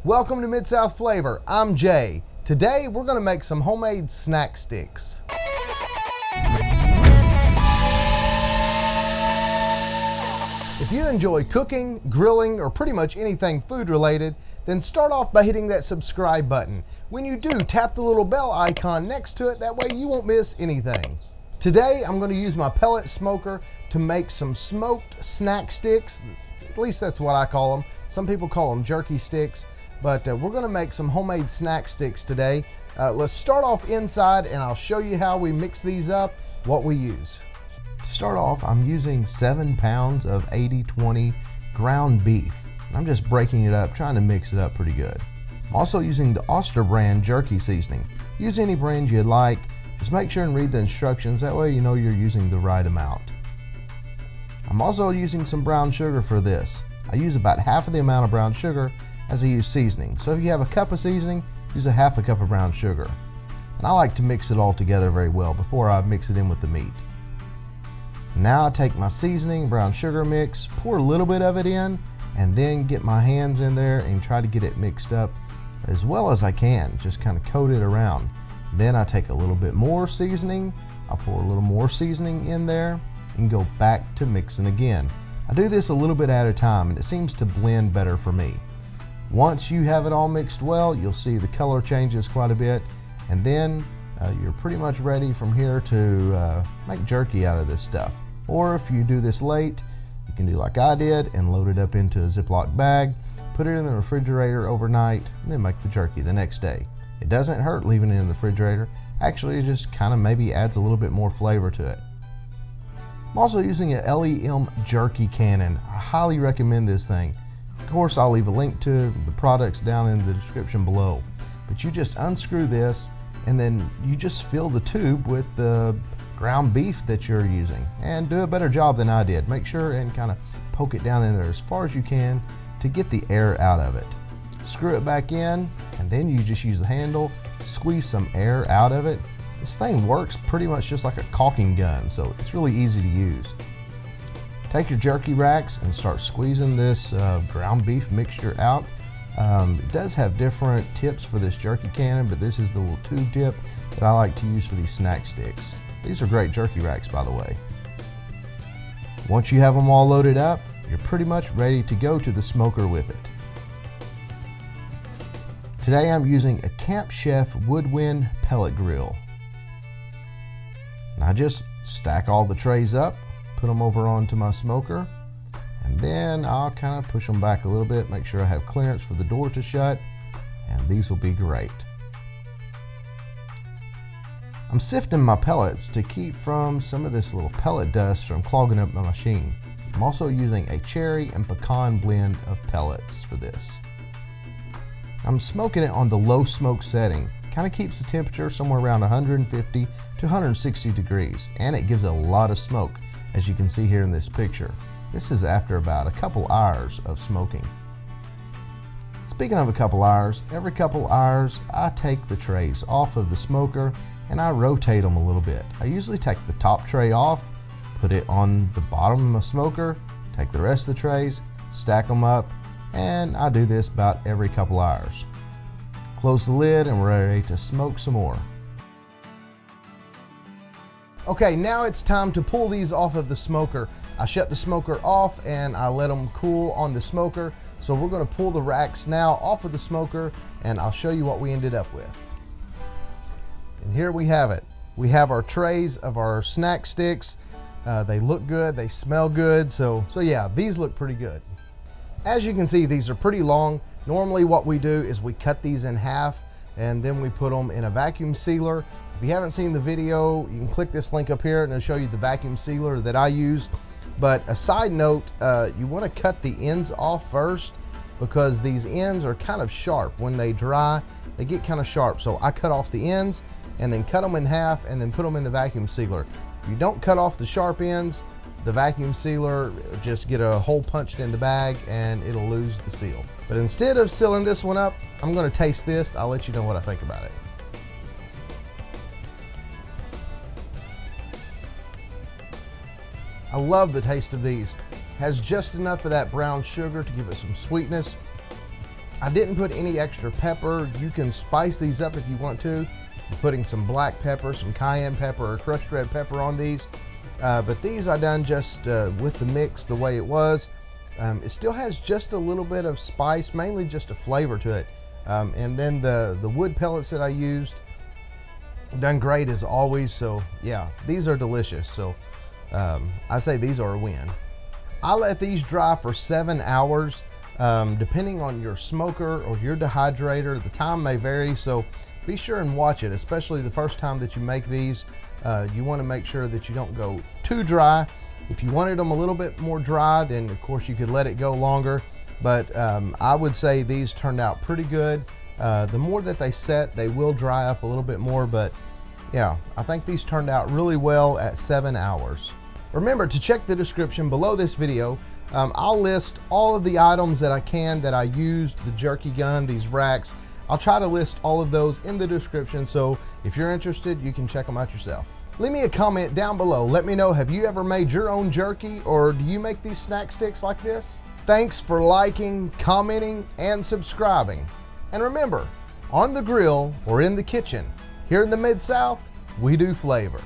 Welcome to Mid-South Flavor. I'm Jay. Today we're going to make some homemade snack sticks. If you enjoy cooking, grilling, or pretty much anything food related, then start off by hitting that subscribe button. When you do, tap the little bell icon next to it, that way you won't miss anything. Today I'm going to use my pellet smoker to make some smoked snack sticks. At least that's what I call them. Some people call them jerky sticks, but we're going to make some homemade snack sticks today. Let's start off inside and I'll show you how we mix these up, what we use. To start off, I'm using 7 pounds of 80/20 ground beef. I'm just breaking it up, trying to mix it up pretty good. I'm also using the Oster brand jerky seasoning. Use any brand you'd like. Just make sure and read the instructions, that way you know you're using the right amount. I'm also using some brown sugar for this. I use about half of the amount of brown sugar as I use seasoning. So if you have a cup of seasoning, use a half a cup of brown sugar. And I like to mix it all together very well before I mix it in with the meat. Now I take my seasoning, brown sugar mix, pour a little bit of it in, and then get my hands in there and try to get it mixed up as well as I can. Just kind of coat it around. Then I take a little bit more seasoning, I'll pour a little more seasoning in there and go back to mixing again. I do this a little bit at a time and it seems to blend better for me. Once you have it all mixed well, you'll see the color changes quite a bit, and then you're pretty much ready from here to make jerky out of this stuff. Or if you do this late, you can do like I did and load it up into a Ziploc bag, put it in the refrigerator overnight, and then make the jerky the next day. It doesn't hurt leaving it in the refrigerator. Actually, it just kind of maybe adds a little bit more flavor to it. I'm also using a LEM Jerky Cannon. I highly recommend this thing. Of course, I'll leave a link to the products down in the description below. But you just unscrew this and then you just fill the tube with the ground beef that you're using. And do a better job than I did. Make sure and kind of poke it down in there as far as you can to get the air out of it. Screw it back in and then you just use the handle, squeeze some air out of it. This thing works pretty much just like a caulking gun, so it's really easy to use. Take your jerky racks and start squeezing this ground beef mixture out. It does have different tips for this jerky cannon, but this is the little tube tip that I like to use for these snack sticks. These are great jerky racks, by the way. Once you have them all loaded up, you're pretty much ready to go to the smoker with it. Today I'm using a Camp Chef Woodwind pellet grill. And I just stack all the trays up, put them over onto my smoker, and then I'll kind of push them back a little bit, make sure I have clearance for the door to shut, and these will be great. I'm sifting my pellets to keep from some of this little pellet dust from clogging up my machine. I'm also using a cherry and pecan blend of pellets for this. I'm smoking it on the low smoke setting. Kind of keeps the temperature somewhere around 150 to 160 degrees, and it gives a lot of smoke, as you can see here in this picture. This is after about a couple hours of smoking. Speaking of a couple hours, every couple hours I take the trays off of the smoker and I rotate them a little bit. I usually take the top tray off, put it on the bottom of my smoker, take the rest of the trays, stack them up, and I do this about every couple hours. Close the lid and we're ready to smoke some more. Okay, now it's time to pull these off of the smoker. I shut the smoker off and I let them cool on the smoker. So we're going to pull the racks now off of the smoker and I'll show you what we ended up with. And here we have it. We have our trays of our snack sticks. They look good, they smell good, so yeah, these look pretty good. As you can see, these are pretty long. Normally what we do is we cut these in half and then we put them in a vacuum sealer. If you haven't seen the video, you can click this link up here and it'll show you the vacuum sealer that I use. But a side note, you want to cut the ends off first because these ends are kind of sharp. When they dry, they get kind of sharp. So I cut off the ends and then cut them in half and then put them in the vacuum sealer. If you don't cut off the sharp ends, the vacuum sealer just get a hole punched in the bag and it'll lose the seal. But instead of sealing this one up, I'm going to taste this. I'll let you know what I think about it. I love the taste of these. Has just enough of that brown sugar to give it some sweetness. I didn't put any extra pepper. You can spice these up if you want to. I'm putting some black pepper, some cayenne pepper, or crushed red pepper on these. But these I done just with the mix the way it was. It still has just a little bit of spice, mainly just a flavor to it. And then the wood pellets that I used, done great as always. So yeah, these are delicious. So I say these are a win. I let these dry for 7 hours. Depending on your smoker or your dehydrator, the time may vary. So be sure and watch it, especially the first time that you make these. You want to make sure that you don't go too dry. If you wanted them a little bit more dry, then of course you could let it go longer. But I would say these turned out pretty good. The more that they set, they will dry up a little bit more, but yeah, I think these turned out really well at 7 hours. Remember to check the description below this video. I'll list all of the items that I can that I used, the jerky gun, these racks. I'll try to list all of those in the description, so if you're interested, you can check them out yourself. Leave me a comment down below. Let me know, have you ever made your own jerky, or do you make these snack sticks like this? Thanks for liking, commenting, and subscribing. And remember, on the grill or in the kitchen, here in the Mid-South, we do flavor.